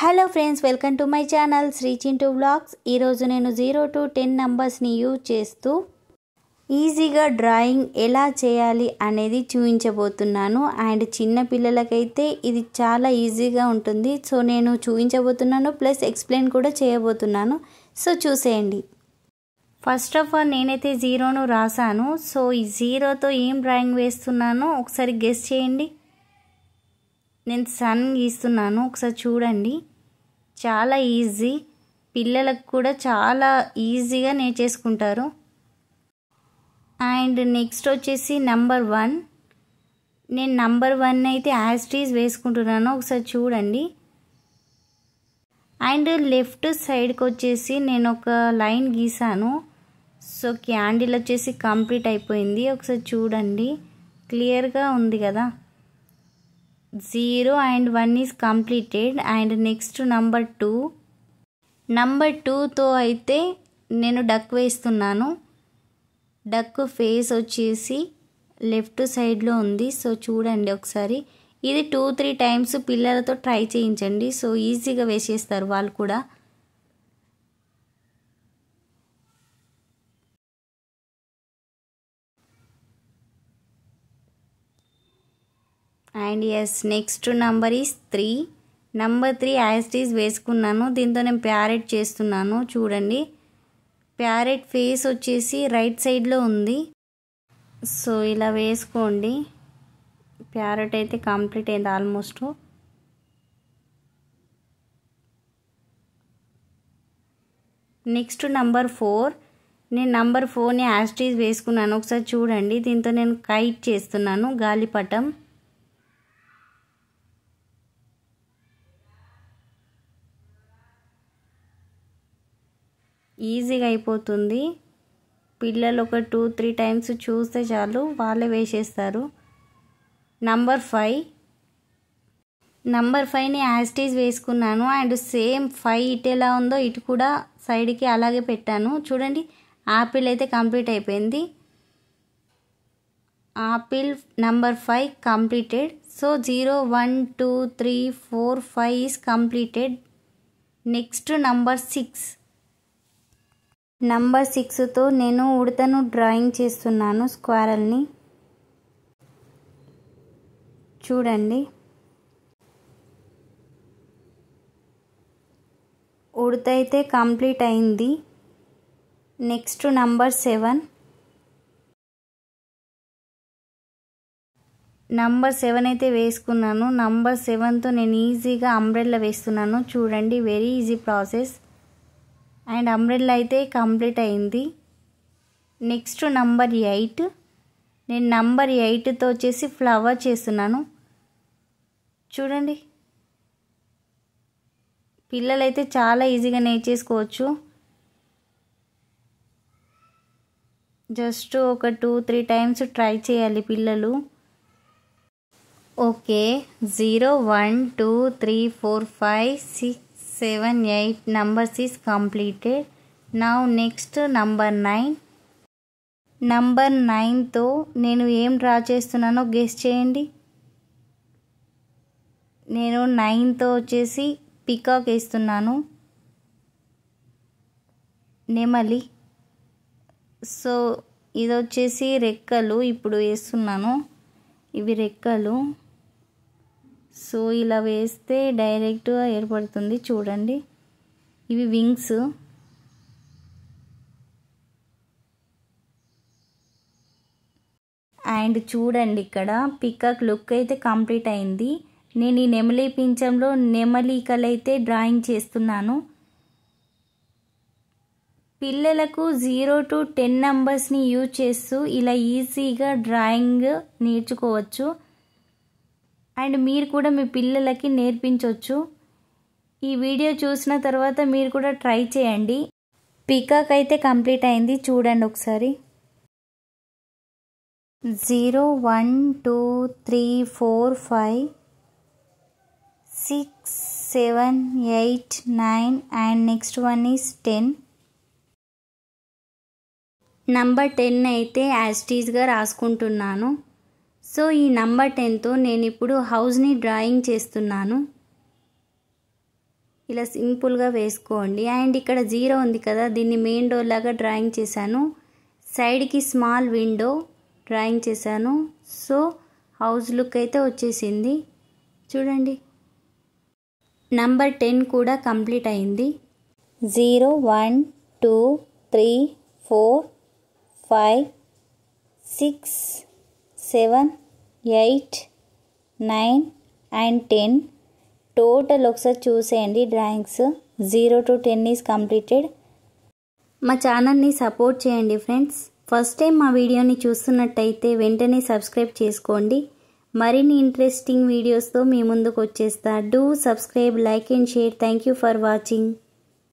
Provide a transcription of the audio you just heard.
Hello friends, welcome to my channel Sri Chintu vlogs. ఈరోజు నేను 0 to 10 నంబర్స్ని use చేస్తూ ఈజీగా డ్రాయింగ్ ఎలా చేయాలి అనేది చూపించబోతున్నాను. అండ్ చిన్న పిల్లలకైతే ఇది చాలా ఈజీగా ఉంటుంది. సో నేను చూపించబోతున్నాను, ప్లస్ ఎక్స్ప్లెయిన్ కూడా చేయబోతున్నాను. సో చూసేయండి. ఫస్ట్ ఆఫ్ ఆల్ నేనైతే 0ను రాసాను. సో ఈ 0తో ఏం డ్రాయింగ్ వేస్తున్నానో ఒకసారి గెస్ చేయండి. నేను సన్ గీస్తున్నాను, ఒకసారి చూడండి. చాలా ఈజీ, పిల్లలకు కూడా చాలా ఈజీగా నేర్చేసుకుంటారు. అండ్ నెక్స్ట్ వచ్చేసి నంబర్ 1. నేను నంబర్ 1 అయితే యాజ్ ఇట్ ఈజ్ వేసుకుంటున్నాను, ఒకసారి చూడండి. అండ్ లెఫ్ట్ సైడ్కి వచ్చేసి నేను ఒక లైన్ గీసాను. సో క్యాండిల్ వచ్చేసి కంప్లీట్ అయిపోయింది, ఒకసారి చూడండి. క్లియర్గా ఉంది కదా. 0 and 1 is completed. And next number 2. Number 2తో అయితే నేను డక్ వేస్తున్నాను. డక్ ఫేస్ వచ్చేసి లెఫ్ట్ సైడ్లో ఉంది. సో చూడండి ఒకసారి. ఇది 2-3 టైమ్స్ పిల్లలతో ట్రై చేయించండి. సో ఈజీగా వేసేస్తారు వాళ్ళు కూడా. And yes, next number is 3. Number 3 as it is వేసుకున్నాను. దీంతో నేను ప్యారెట్ చేస్తున్నాను, చూడండి. ప్యారెట్ ఫేస్ వచ్చేసి రైట్ సైడ్లో ఉంది. సో ఇలా వేసుకోండి. ప్యారెట్ అయితే కంప్లీట్ అయింది ఆల్మోస్ట్. Next number 4. నేను నంబర్ 4ని యాజ్ ఇట్ ఈజ్ వేసుకున్నాను, ఒకసారి చూడండి. దీంతో నేను కైట్ చేస్తున్నాను, గాలిపటం. ఈజీగా అయిపోతుంది. పిల్లలు ఒక 2-3 టైమ్స్ చూస్తే చాలు, వాళ్ళే వేసేస్తారు. నంబర్ 5. నంబర్ 5ని యాజ్ ఇట్ ఈజ్ వేసుకున్నాను. అండ్ సేమ్ 5 ఇటు ఎలా ఉందో ఇటు కూడా సైడ్కి అలాగే పెట్టాను, చూడండి. ఆపిల్ అయితే కంప్లీట్ అయిపోయింది. Apple number 5 completed. So 0, 1, 2, 3, 4, 5 is completed. Next number 6. Number 6తో నేను ఉడతను డ్రాయింగ్ చేస్తున్నాను, స్క్వారల్ని. చూడండి, ఉడత అయితే కంప్లీట్ అయింది. Next number 7. నంబర్ 7 అయితే వేసుకున్నాను. నంబర్ 7తో నేను ఈజీగా అంబ్రెల్లా వేస్తున్నాను, చూడండి. Very easy process. And umbrella అయితే కంప్లీట్ అయింది. Next number 8. నేను నంబర్ 8తో వచ్చేసి ఫ్లవర్ చేస్తున్నాను, చూడండి. పిల్లలైతే చాలా ఈజీగా నేర్చేసుకోవచ్చు. జస్ట్ ఒక 2-3 టైమ్స్ ట్రై చేయాలి పిల్లలు. Okay, 0, 1, 2, 3, 4, 5, 6, 7, 8 numbers is completed. Now next number 9. Number 9తో నేను ఏం డ్రా చేస్తున్నానో గెస్ చేయండి. నేను 9తో వచ్చేసి పికాక్ వేస్తున్నాను, నెమలి. సో ఇది వచ్చేసి రెక్కలు ఇప్పుడు వేస్తున్నాను, ఇవి రెక్కలు. సో ఇలా వేస్తే డైరెక్ట్గా ఏర్పడుతుంది, చూడండి. ఇవి వింగ్స్. అండ్ చూడండి, ఇక్కడ పికాక్ లుక్ అయితే కంప్లీట్ అయింది. నేను ఈ నెమలి పింఛంలో నెమలికలు అయితే డ్రాయింగ్ చేస్తున్నాను. పిల్లలకు 0 to 10 నంబర్స్ని యూజ్ చేస్తూ ఇలా ఈజీగా డ్రాయింగ్ నేర్చుకోవచ్చు. అండ్ మీరు కూడా మీ పిల్లలకి నేర్పించవచ్చు. ఈ వీడియో చూసిన తర్వాత మీరు కూడా ట్రై చేయండి. పికాక్ అయితే కంప్లీట్ అయింది, చూడండి ఒకసారి. 0, 1, 2, 3, 4, 5, 6, 7, 8, 9 and next one is 10. Number 10 అయితే యాజ్ ఇట్ ఈజ్గా రాసుకుంటున్నాను. సో ఈ నంబర్ 10తో నేను ఇప్పుడు హౌస్ని డ్రాయింగ్ చేస్తున్నాను. ఇలా సింపుల్గా వేసుకోండి. అండ్ ఇక్కడ 0 ఉంది కదా, దీన్ని మెయిన్ డోర్ లాగా డ్రాయింగ్ చేశాను. సైడ్కి స్మాల్ విండో డ్రాయింగ్ చేశాను. సో హౌస్ లుక్ అయితే వచ్చేసింది చూడండి. నంబర్ 10 కూడా కంప్లీట్ అయింది. 0 1 2 3 4 5 6 7 8 9 అండ్ 10 టోటల్ ఒకసారి చూసేయండి డ్రాయింగ్స్. 0 to 10 is completed. మా ఛానల్ని సపోర్ట్ చేయండి ఫ్రెండ్స్. ఫస్ట్ టైం మా వీడియోని చూస్తున్నట్టయితే వెంటనే సబ్స్క్రైబ్ చేసుకోండి. మరిన్ని ఇంట్రెస్టింగ్ వీడియోస్తో మీ ముందుకు వచ్చేస్తా. Do subscribe, like and share. Thank you for watching.